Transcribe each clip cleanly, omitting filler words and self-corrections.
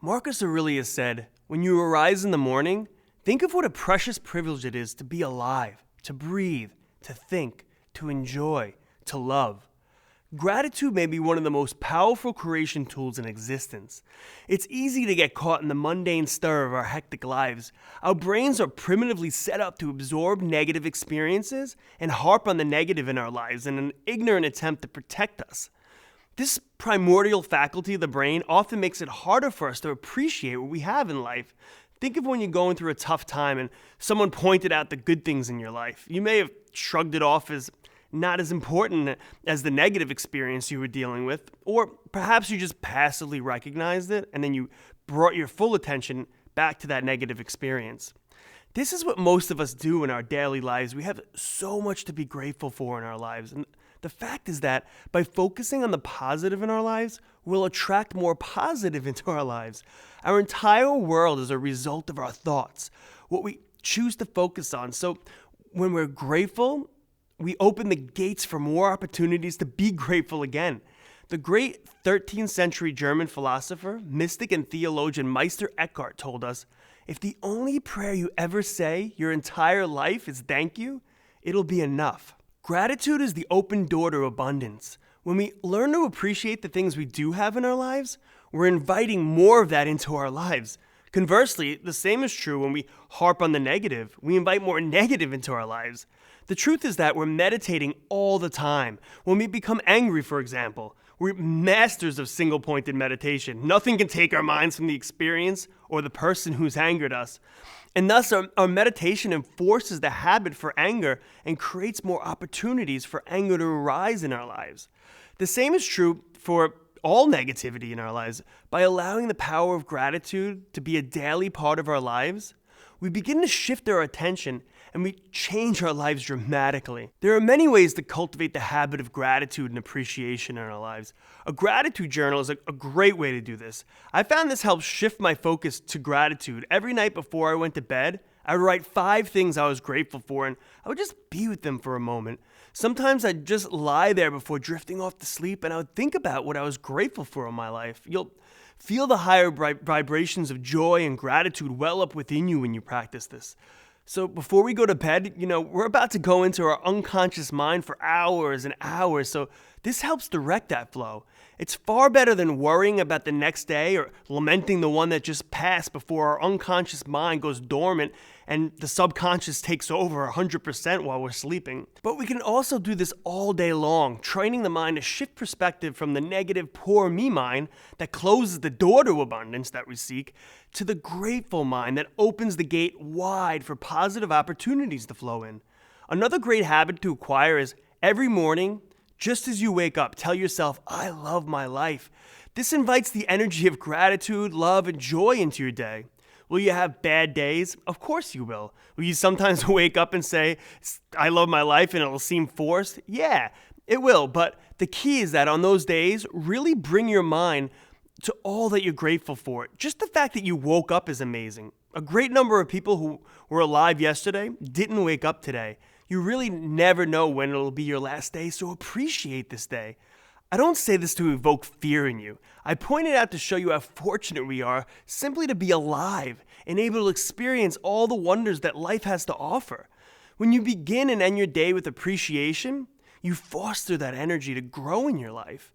Marcus Aurelius said, "When you arise in the morning, think of what a precious privilege it is to be alive, to breathe, to think, to enjoy, to love." Gratitude may be one of the most powerful creation tools in existence. It's easy to get caught in the mundane stir of our hectic lives. Our brains are primitively set up to absorb negative experiences and harp on the negative in our lives in an ignorant attempt to protect us. This primordial faculty of the brain often makes it harder for us to appreciate what we have in life. Think of when you're going through a tough time and someone pointed out the good things in your life. You may have shrugged it off as not as important as the negative experience you were dealing with, or perhaps you just passively recognized it and then you brought your full attention back to that negative experience. This is what most of us do in our daily lives. We have so much to be grateful for in our lives. And the fact is that by focusing on the positive in our lives, we'll attract more positive into our lives. Our entire world is a result of our thoughts, what we choose to focus on. So when we're grateful, we open the gates for more opportunities to be grateful again. The great 13th century German philosopher, mystic, and theologian Meister Eckhart told us, if the only prayer you ever say your entire life is thank you, it'll be enough. Gratitude is the open door to abundance. When we learn to appreciate the things we do have in our lives, we're inviting more of that into our lives. Conversely, the same is true when we harp on the negative. We invite more negative into our lives. The truth is that we're meditating all the time. When we become angry, for example, we're masters of single-pointed meditation. Nothing can take our minds from the experience or the person who's angered us. And thus, our meditation enforces the habit for anger and creates more opportunities for anger to arise in our lives. The same is true for all negativity in our lives. By allowing the power of gratitude to be a daily part of our lives, we begin to shift our attention and we change our lives dramatically. There are many ways to cultivate the habit of gratitude and appreciation in our lives. A gratitude journal is a great way to do this. I found this helps shift my focus to gratitude. Every night before I went to bed, I would write 5 things I was grateful for, and I would just be with them for a moment. Sometimes I'd just lie there before drifting off to sleep, and I would think about what I was grateful for in my life. You'll feel the higher vibrations of joy and gratitude well up within you when you practice this. So before we go to bed, we're about to go into our unconscious mind for hours and hours. So this helps direct that flow. It's far better than worrying about the next day or lamenting the one that just passed before our unconscious mind goes dormant and the subconscious takes over 100% while we're sleeping. But we can also do this all day long, training the mind to shift perspective from the negative poor me mind that closes the door to abundance that we seek to the grateful mind that opens the gate wide for positive opportunities to flow in. Another great habit to acquire is every morning, just as you wake up, tell yourself, I love my life. This invites the energy of gratitude, love, and joy into your day. Will you have bad days? Of course you will. Will you sometimes wake up and say, I love my life, and it'll seem forced? Yeah, it will. But the key is that on those days, really bring your mind to all that you're grateful for. Just the fact that you woke up is amazing. A great number of people who were alive yesterday didn't wake up today. You really never know when it'll be your last day, so appreciate this day. I don't say this to evoke fear in you. I point it out to show you how fortunate we are simply to be alive and able to experience all the wonders that life has to offer. When you begin and end your day with appreciation, you foster that energy to grow in your life.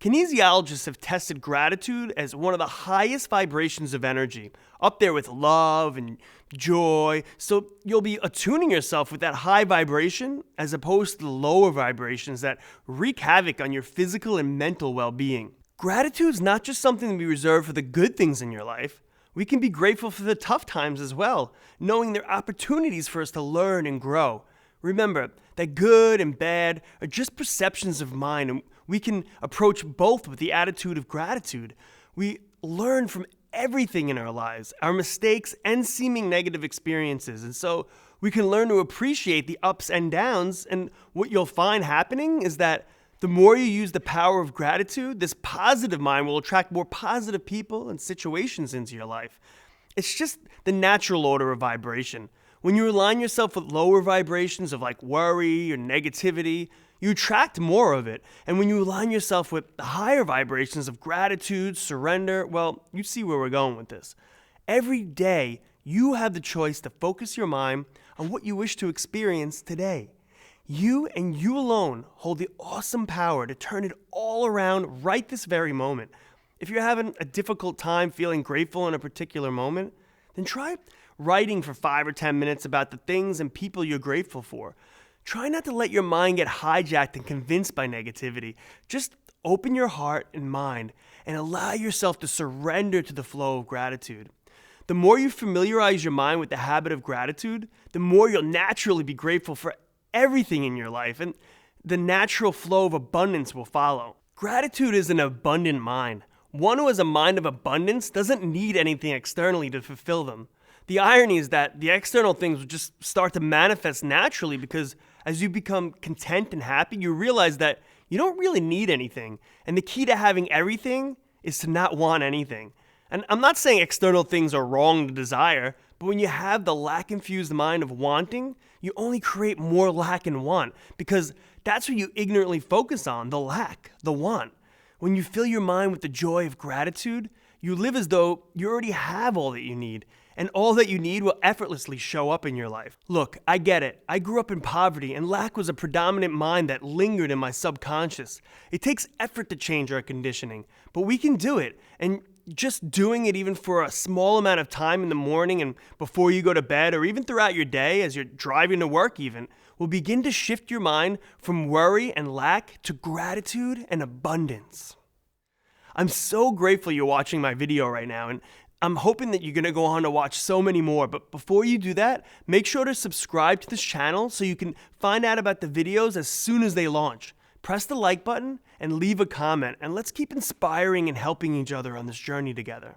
Kinesiologists have tested gratitude as one of the highest vibrations of energy, up there with love and joy. So you'll be attuning yourself with that high vibration as opposed to the lower vibrations that wreak havoc on your physical and mental well-being. Gratitude is not just something to be reserved for the good things in your life. We can be grateful for the tough times as well, knowing there are opportunities for us to learn and grow. Remember that good and bad are just perceptions of mind, and we can approach both with the attitude of gratitude. We learn from everything in our lives, our mistakes and seeming negative experiences. And so we can learn to appreciate the ups and downs. And what you'll find happening is that the more you use the power of gratitude, this positive mind will attract more positive people and situations into your life. It's just the natural order of vibration. When you align yourself with lower vibrations of like worry or negativity, you attract more of it. And when you align yourself with the higher vibrations of gratitude, surrender, well, you see where we're going with this. Every day, you have the choice to focus your mind on what you wish to experience today. You and you alone hold the awesome power to turn it all around right this very moment. If you're having a difficult time feeling grateful in a particular moment, then try writing for 5 or 10 minutes about the things and people you're grateful for. Try not to let your mind get hijacked and convinced by negativity. Just open your heart and mind and allow yourself to surrender to the flow of gratitude. The more you familiarize your mind with the habit of gratitude, the more you'll naturally be grateful for everything in your life, and the natural flow of abundance will follow. Gratitude is an abundant mind. One who has a mind of abundance doesn't need anything externally to fulfill them. The irony is that the external things will just start to manifest naturally because as you become content and happy, you realize that you don't really need anything. And the key to having everything is to not want anything. And I'm not saying external things are wrong to desire, but when you have the lack-infused mind of wanting, you only create more lack and want because that's what you ignorantly focus on, the lack, the want. When you fill your mind with the joy of gratitude, you live as though you already have all that you need, and all that you need will effortlessly show up in your life. Look, I get it. I grew up in poverty, and lack was a predominant mind that lingered in my subconscious. It takes effort to change our conditioning, but we can do it, and just doing it even for a small amount of time in the morning and before you go to bed, or even throughout your day as you're driving to work even, will begin to shift your mind from worry and lack to gratitude and abundance. I'm so grateful you're watching my video right now, and I'm hoping that you're going to go on to watch so many more. But before you do that, make sure to subscribe to this channel so you can find out about the videos as soon as they launch. Press the like button and leave a comment, and let's keep inspiring and helping each other on this journey together.